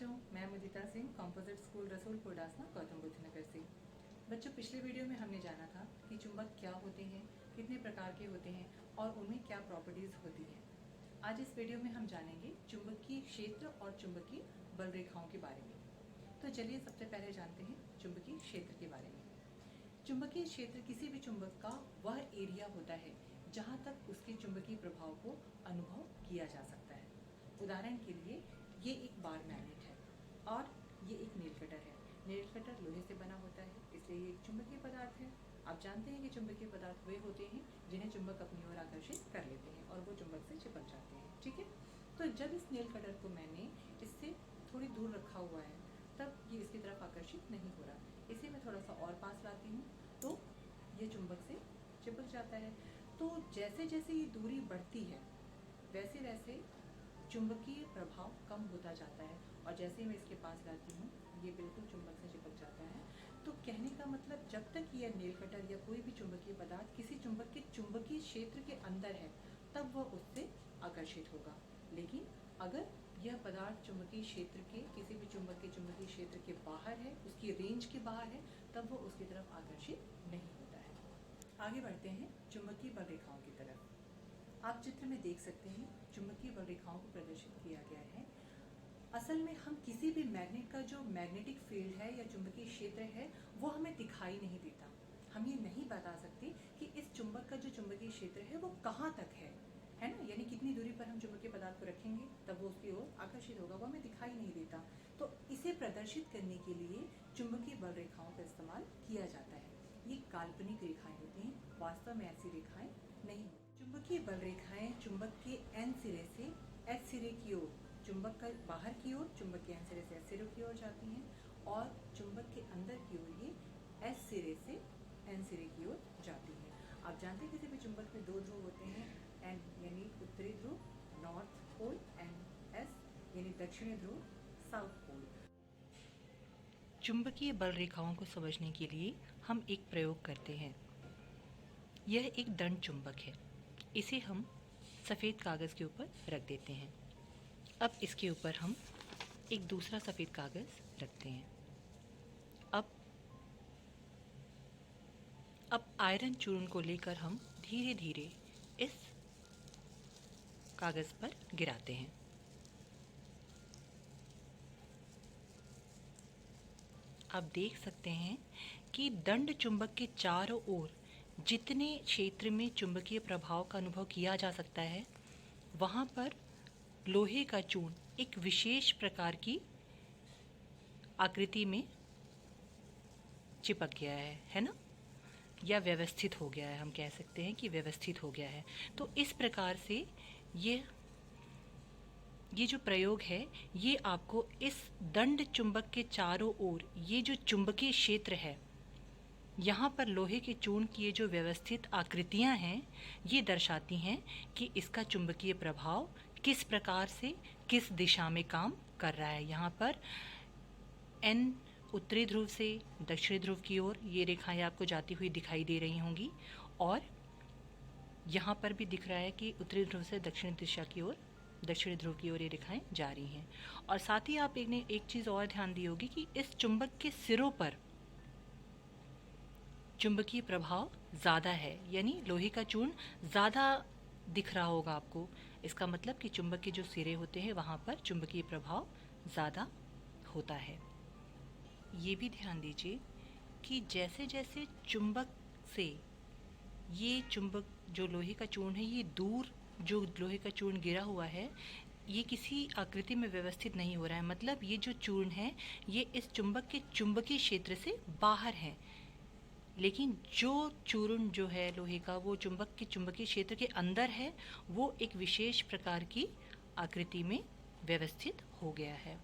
बच्चों, मैं मुदिता Singh composite school Rasulpur Dasna Gautam Buddha नगर से। बच्चों, पिछले वीडियो में हमने जाना था कि चुंबक क्या होते हैं, कितने प्रकार के होते हैं और उनमें क्या प्रॉपर्टीज़ होती हैं। आज इस वीडियो में हम जानेंगे चुंबकीय क्षेत्र और चुंबकीय बल रेखाओं के बारे में। तो चलिए सबसे पहले जानते हैं चुंबकीय क्षेत्र के बारे में। चुंबकीय क्षेत्र किसी भी चुंबक का वह एरिया होता है जहाँ तक उसके चुंबकीय प्रभाव को अनुभव किया जा सकता है। उदाहरण के लिए ये एक बार मैग्नेट है और ये एक नील कटर है। नील कटर लोहे से बना होता है, इसलिए ये एक चुंबकीय पदार्थ है। आप जानते हैं कि चुंबकीय पदार्थ वे होते हैं जिन्हें चुंबक अपनी ओर आकर्षित कर लेते हैं और वो चुंबक से चिपक जाते हैं। ठीक है, तो जब इस नील कटर को मैंने इससे थोड़ी दूर रखा हुआ है तब ये इसकी तरफ आकर्षित नहीं हो रहा। इसे मैं थोड़ा सा और पास लाती हूँ तो ये चुंबक से चिपक जाता है। तो जैसे जैसे ये दूरी बढ़ती है वैसे वैसे चुंबकीय प्रभाव कम होता जाता है और जैसे ही मैं इसके पास लाती हूँ ये बिल्कुल चुंबक से चिपक जाता है। तो कहने का मतलब जब तक यह नेल कटर या कोई भी चुंबकीय पदार्थ किसी चुंबक के चुंबकीय क्षेत्र के अंदर है तब वह उससे आकर्षित होगा, लेकिन अगर यह पदार्थ चुंबकीय क्षेत्र के किसी भी चुंबक के चुंबकीय क्षेत्र के बाहर है, उसकी रेंज के बाहर है, तब वह उसकी तरफ आकर्षित नहीं होता है। आगे बढ़ते हैं चुंबकीय बल रेखाओं की तरफ। आप चित्र में देख सकते हैं चुंबकीय बल रेखाओं को प्रदर्शित किया गया है। असल में हम किसी भी मैग्नेट का जो मैग्नेटिक फील्ड है या चुंबकीय क्षेत्र है वो हमें दिखाई नहीं देता। हम ये नहीं बता सकते कि इस चुंबक का जो चुंबकीय क्षेत्र है वो कहाँ तक है ना, यानी कितनी दूरी पर हम चुंबकीय पदार्थ को रखेंगे तब वो उसकी ओर आकर्षित होगा, वो हमें दिखाई नहीं देता। तो इसे प्रदर्शित करने के लिए चुंबकीय बल रेखाओं का इस्तेमाल किया जाता है। ये काल्पनिक रेखाएं होती हैं, वास्तव में ऐसी रेखाएं नहीं होती। चुंबकीय बल रेखाएं चुंबक के एन सिरे से एस सिरे की ओर, चुंबक का बाहर की ओर चुंबक के एन सिरे से एस सिरे की ओर जाती हैं और चुंबक के अंदर की ओर ये एस सिरे से एन सिरे की ओर जाती हैं। आप जानते हैं किसी भी चुंबक में दो ध्रुव होते हैं, एन यानी उत्तरी ध्रुव नॉर्थ पोल एंड एस यानी दक्षिणी ध्रुव साउथ पोल। चुंबकीय बल रेखाओं को समझने के लिए हम एक प्रयोग करते हैं। यह एक दंड चुंबक है। इसे हम सफ़ेद कागज़ के ऊपर रख देते हैं। अब इसके ऊपर हम एक दूसरा सफ़ेद कागज़ रखते हैं। अब आयरन चूर्ण को लेकर हम धीरे धीरे इस कागज़ पर गिराते हैं। आप देख सकते हैं कि दंड चुंबक के चारों ओर जितने क्षेत्र में चुंबकीय प्रभाव का अनुभव किया जा सकता है वहाँ पर लोहे का चूर्ण एक विशेष प्रकार की आकृति में चिपक गया है ना, या व्यवस्थित हो गया है। हम कह सकते हैं कि व्यवस्थित हो गया है। तो इस प्रकार से ये जो प्रयोग है ये आपको इस दंड चुंबक के चारों ओर ये जो चुंबकीय क्षेत्र है यहाँ पर लोहे के चूर्ण की ये जो व्यवस्थित आकृतियाँ हैं ये दर्शाती हैं कि इसका चुंबकीय प्रभाव किस प्रकार से किस दिशा में काम कर रहा है। यहाँ पर एन उत्तरी ध्रुव से दक्षिणी ध्रुव की ओर ये रेखाएं आपको जाती हुई दिखाई दे रही होंगी और यहाँ पर भी दिख रहा है कि उत्तरी ध्रुव से दक्षिणी दिशा की ओर, दक्षिणी ध्रुव की ओर ये रेखाएं जा रही हैं। और साथ ही आप एक चीज़ और ध्यान दी होगी कि इस चुंबक के सिरों पर चुंबकीय प्रभाव ज़्यादा है, यानी लोहे का चूर्ण ज़्यादा दिख रहा होगा आपको। इसका मतलब कि चुंबक के जो सिरे होते हैं वहाँ पर चुंबकीय प्रभाव ज़्यादा होता है। ये भी ध्यान दीजिए कि जैसे जैसे चुंबक से ये चुंबक जो लोहे का चूर्ण है ये दूर जो लोहे का चूर्ण गिरा हुआ है ये किसी आकृति में व्यवस्थित नहीं हो रहा है, मतलब ये जो चूर्ण है ये इस चुंबक के चुंबकीय क्षेत्र से बाहर है, लेकिन जो चूर्ण जो है लोहे का वो चुंबक के चुंबकीय क्षेत्र के अंदर है, वो एक विशेष प्रकार की आकृति में व्यवस्थित हो गया है।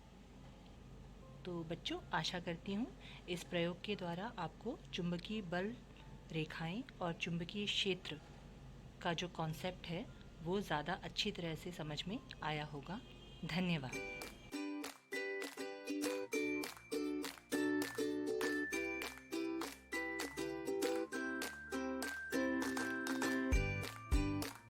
तो बच्चों, आशा करती हूँ इस प्रयोग के द्वारा आपको चुंबकीय बल रेखाएं और चुंबकीय क्षेत्र का जो कॉन्सेप्ट है वो ज़्यादा अच्छी तरह से समझ में आया होगा। धन्यवाद।